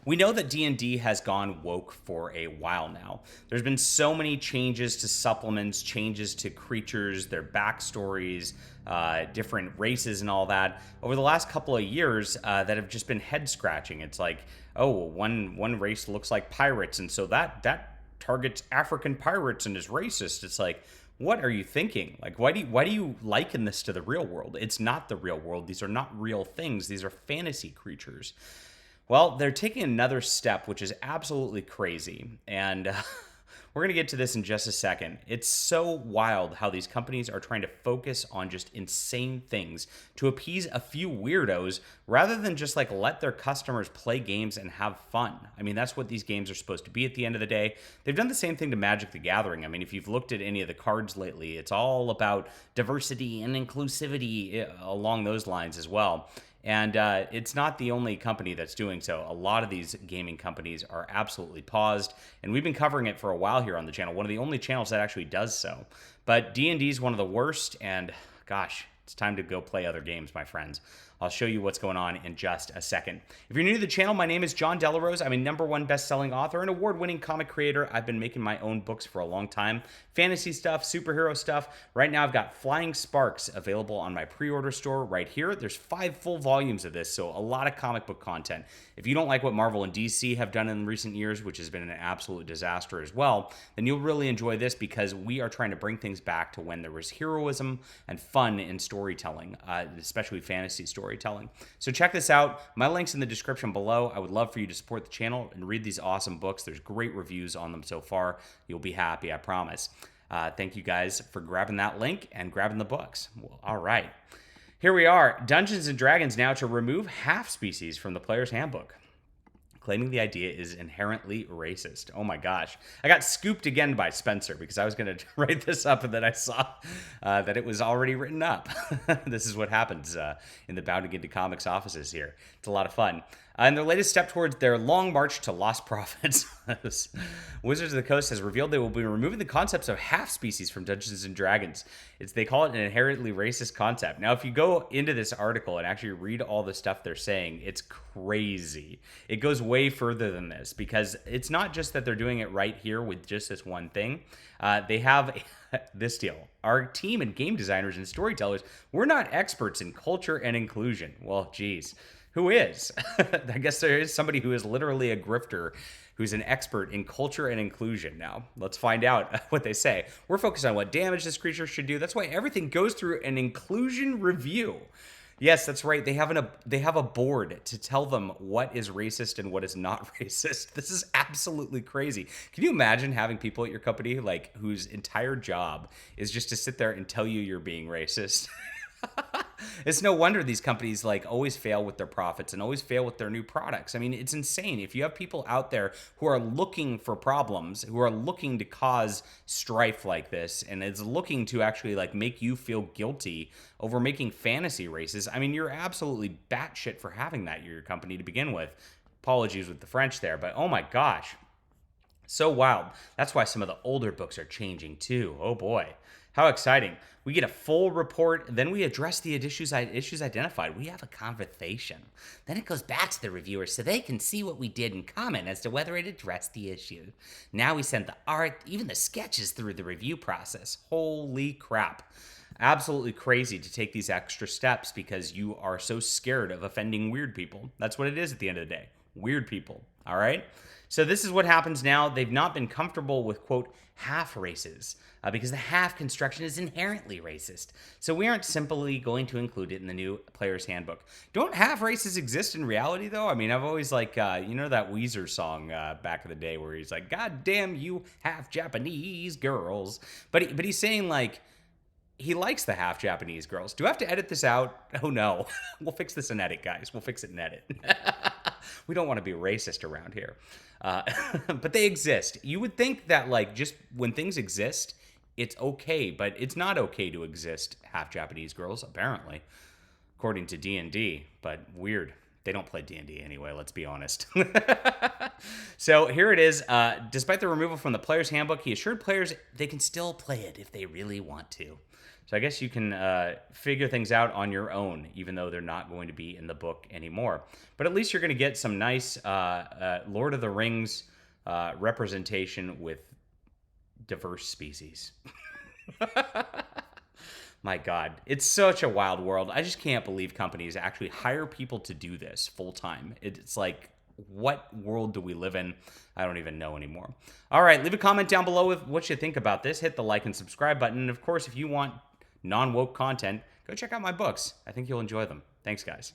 We know that D&D has gone woke for a while now. There's been so many changes to supplements, changes to creatures, their backstories, different races and all that over the last couple of years that have just been head scratching. It's like, oh, one race looks like pirates, and so that targets African pirates and is racist. It's like, what are you thinking? Like, why do you liken this to the real world? It's not the real world. These are not real things. These are fantasy creatures. Well, they're taking another step, which is absolutely crazy. And we're going to get to this in just a second. It's so wild how these companies are trying to focus on just insane things to appease a few weirdos rather than just like let their customers play games and have fun. I mean, that's what these games are supposed to be at the end of the day. They've done the same thing to Magic the Gathering. I mean, if you've looked at any of the cards lately, it's all about diversity and inclusivity along those lines as well. And it's not the only company that's doing so. A lot of these gaming companies are absolutely paused, and we've been covering it for a while here on the channel. One of the only channels that actually does so. But D&D is one of the worst, and gosh, it's time to go play other games, my friends. I'll show you what's going on in just a second. If you're new to the channel, my name is John Delarose. I'm a #1 best-selling author and award-winning comic creator. I've been making my own books for a long time. Fantasy stuff, superhero stuff. Right now, I've got Flying Sparks available on my pre-order store right here. There's 5 full volumes of this, so a lot of comic book content. If you don't like what Marvel and DC have done in recent years, which has been an absolute disaster as well, then you'll really enjoy this because we are trying to bring things back to when there was heroism and fun in storytelling, especially fantasy storytelling. So check this out. My link's in the description below. I would love for you to support the channel and read these awesome books. There's great reviews on them so far. You'll be happy, I promise. Thank you guys for grabbing that link and grabbing the books. Well, all right. Here we are. Dungeons and Dragons now to remove half species from the player's handbook, claiming the idea is inherently racist. Oh my gosh. I got scooped again by Spencer because I was going to write this up and then I saw that it was already written up. This is what happens in the Bounding Into Comics offices here. It's a lot of fun. In their latest step towards their long march to lost profits, Wizards of the Coast has revealed they will be removing the concepts of half species from Dungeons and Dragons. They call it an inherently racist concept. Now, if you go into this article and actually read all the stuff they're saying, it's crazy. It goes way further than this because it's not just that they're doing it right here with just this one thing. They have this deal. Our team and game designers and storytellers, we're not experts in culture and inclusion. Well, geez. Who is? I guess there is somebody who is literally a grifter who's an expert in culture and inclusion. Now, let's find out what they say. We're focused on what damage this creature should do. That's why everything goes through an inclusion review. Yes, that's right. They have a board to tell them what is racist and what is not racist. This is absolutely crazy. Can you imagine having people at your company like whose entire job is just to sit there and tell you you're being racist? It's no wonder these companies like always fail with their profits and always fail with their new products. I mean, it's insane. If you have people out there who are looking for problems, who are looking to cause strife like this, and is looking to actually like make you feel guilty over making fantasy races, I mean, you're absolutely batshit for having that in your company to begin with. Apologies with the French there, but oh my gosh. So wild. That's why some of the older books are changing too. Oh boy. How exciting. We get a full report, then we address the issues identified. We have a conversation. Then it goes back to the reviewers so they can see what we did and comment as to whether it addressed the issue. Now we send the art, even the sketches through the review process. Holy crap. Absolutely crazy to take these extra steps because you are so scared of offending weird people. That's what it is at the end of the day. Weird people. All right? So this is what happens now. They've not been comfortable with, quote, half races because the half construction is inherently racist. So we aren't simply going to include it in the new player's handbook. Don't half races exist in reality, though? I mean, I've always like, you know that Weezer song back in the day where he's like, God damn you half Japanese girls. But he's saying like, he likes the half Japanese girls. Do I have to edit this out? Oh no. We'll fix this in edit, guys. We'll fix it in edit. We don't want to be racist around here. But they exist. You would think that like just when things exist, it's okay, but it's not okay to exist half Japanese girls, apparently, according to D&D, but weird. They don't play D&D anyway, let's be honest. So here it is. Despite the removal from the player's handbook, he assured players they can still play it if they really want to. So I guess you can figure things out on your own, even though they're not going to be in the book anymore. But at least you're going to get some nice Lord of the Rings representation with diverse species. My God, it's such a wild world. I just can't believe companies actually hire people to do this full time. It's like, what world do we live in? I don't even know anymore. All right, leave a comment down below with what you think about this. Hit the like and subscribe button. And of course, if you want non-woke content, go check out my books. I think you'll enjoy them. Thanks, guys.